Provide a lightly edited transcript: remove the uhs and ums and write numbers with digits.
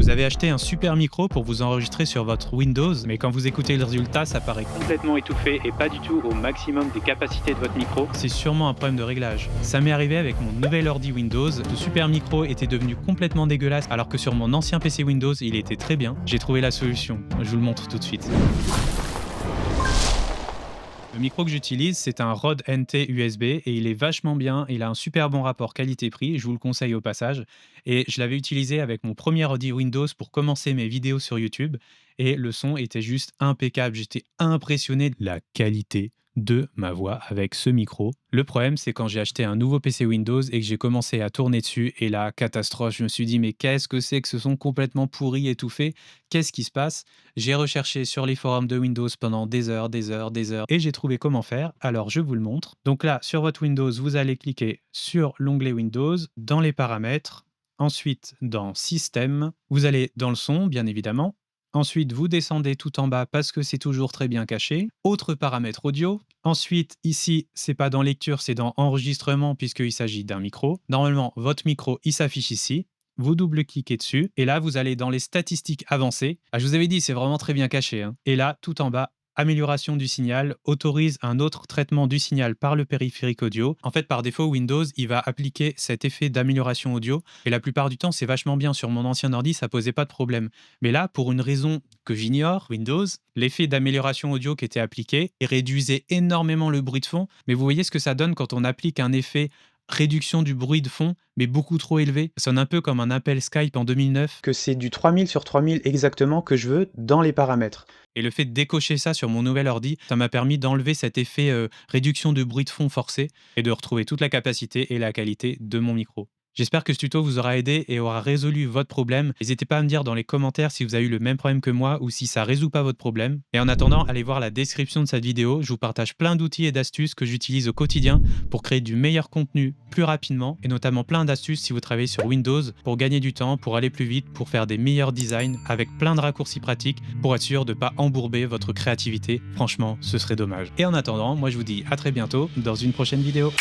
Vous avez acheté un super micro pour vous enregistrer sur votre Windows, mais quand vous écoutez le résultat, ça paraît complètement étouffé et pas du tout au maximum des capacités de votre micro. C'est sûrement un problème de réglage. Ça m'est arrivé avec mon nouvel ordi Windows. Ce super micro était devenu complètement dégueulasse alors que sur mon ancien PC Windows, il était très bien. J'ai trouvé la solution. Je vous le montre tout de suite. Le micro que j'utilise, c'est un Rode NT USB et il est vachement bien. Il a un super bon rapport qualité-prix, je vous le conseille au passage. Et je l'avais utilisé avec mon premier ordi Windows pour commencer mes vidéos sur YouTube et le son était juste impeccable. J'étais impressionné de la qualité de ma voix avec ce micro. Le problème, c'est quand j'ai acheté un nouveau PC Windows et que j'ai commencé à tourner dessus et là, catastrophe, je me suis dit mais qu'est-ce que c'est que ce son complètement pourri, étouffé? Qu'est-ce qui se passe? J'ai recherché sur les forums de Windows pendant des heures, des heures, des heures et j'ai trouvé comment faire. Alors, je vous le montre. Donc là, sur votre Windows, vous allez cliquer sur l'onglet Windows, dans les paramètres, ensuite dans Système, vous allez dans le son, bien évidemment. Ensuite, vous descendez tout en bas parce que c'est toujours très bien caché. Autres paramètres audio. Ensuite, ici, c'est pas dans lecture, c'est dans enregistrement puisqu'il s'agit d'un micro. Normalement, votre micro, il s'affiche ici. Vous double-cliquez dessus et là, vous allez dans les statistiques avancées. Ah, je vous avais dit, c'est vraiment très bien caché, hein. Et là, tout en bas, amélioration du signal, autorise un autre traitement du signal par le périphérique audio. En fait, par défaut, Windows, il va appliquer cet effet d'amélioration audio. Et la plupart du temps, c'est vachement bien. Sur mon ancien ordi, ça posait pas de problème. Mais là, pour une raison que j'ignore, Windows, l'effet d'amélioration audio qui était appliqué et réduisait énormément le bruit de fond. Mais vous voyez ce que ça donne quand on applique un effet réduction du bruit de fond, mais beaucoup trop élevé. Ça sonne un peu comme un appel Skype en 2009. Que c'est du 3000 sur 3000 exactement que je veux dans les paramètres. Et le fait de décocher ça sur mon nouvel ordi, ça m'a permis d'enlever cet effet réduction de bruit de fond forcé et de retrouver toute la capacité et la qualité de mon micro. J'espère que ce tuto vous aura aidé et aura résolu votre problème. N'hésitez pas à me dire dans les commentaires si vous avez eu le même problème que moi ou si ça résout pas votre problème. Et en attendant, allez voir la description de cette vidéo. Je vous partage plein d'outils et d'astuces que j'utilise au quotidien pour créer du meilleur contenu plus rapidement et notamment plein d'astuces si vous travaillez sur Windows pour gagner du temps, pour aller plus vite, pour faire des meilleurs designs avec plein de raccourcis pratiques pour être sûr de ne pas embourber votre créativité. Franchement, ce serait dommage. Et en attendant, moi je vous dis à très bientôt dans une prochaine vidéo.